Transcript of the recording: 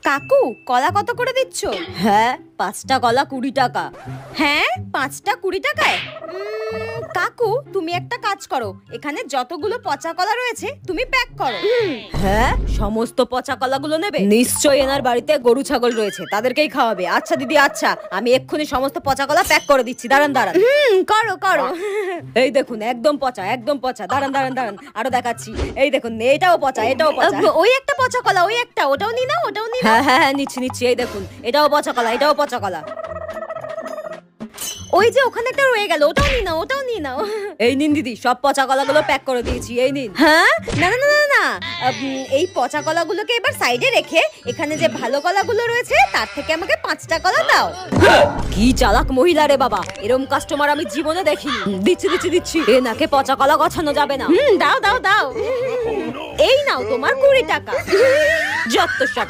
কাকু, কলা কত করে দিচ্ছ? হ্যাঁ, 5টা কলা 20 টাকা। হ্যাঁ, 5টা 20 টাকায়? কাকু, তুমি একটা কাজ করো, এখানে যতগুলো পচা কলা রয়েছে তুমি প্যাক করো। হ্যাঁ, সমস্ত পচা কলাগুলো নেবে? নিশ্চয়ই এনার বাড়িতে গরু ছাগল রয়েছে, তাদেরকেই খাওয়াবে। আচ্ছা দিদি, আচ্ছা, আমি এক্ষুনি সমস্ত পচা কলা প্যাক করে দিচ্ছি। দাঁড়ান দাঁড়ান। করো করো। এই দেখুন, একদম পচা, একদম পচা। দাঁড়ান দাঁড়ান দাঁড়ান, আরো দেখাচ্ছি। এই দেখুন, এটাও পচা, এটাও পচা। ওই একটা পচা কলা, ওই একটা, ওটাও নি নাও, ওটাও নি নাও। হ্যাঁ হ্যাঁ হ্যাঁ, নিচ্ছি নিচ্ছি। এই দেখুন, এটাও পচা কলা, এটাও পচা কলা। ওই যে ওখানে একটা রয়ে গেল, ওটাও নি নাও, ওটাও নি নাও। এই নিন দিদি, সব পচা কলাগুলো প্যাক করে দিয়েছি। এই নিন। হ্যাঁ, না না না না না, এই পচা কলাগুলোকে এবার সাইডে রেখে এখানে যে ভালো কলাগুলো রয়েছে তার থেকে আমাকে 5টা কলা দাও। কি চালাক মহিলা রে বাবা, এরম কাস্টমার আমি জীবনে দেখিনি। দিচ্ছি দিচ্ছি দিচ্ছি। এ নাকে পচা কলা গছানো যাবে না। দাও দাও দাও। এই নাও তোমার 20 টাকা। যত সব।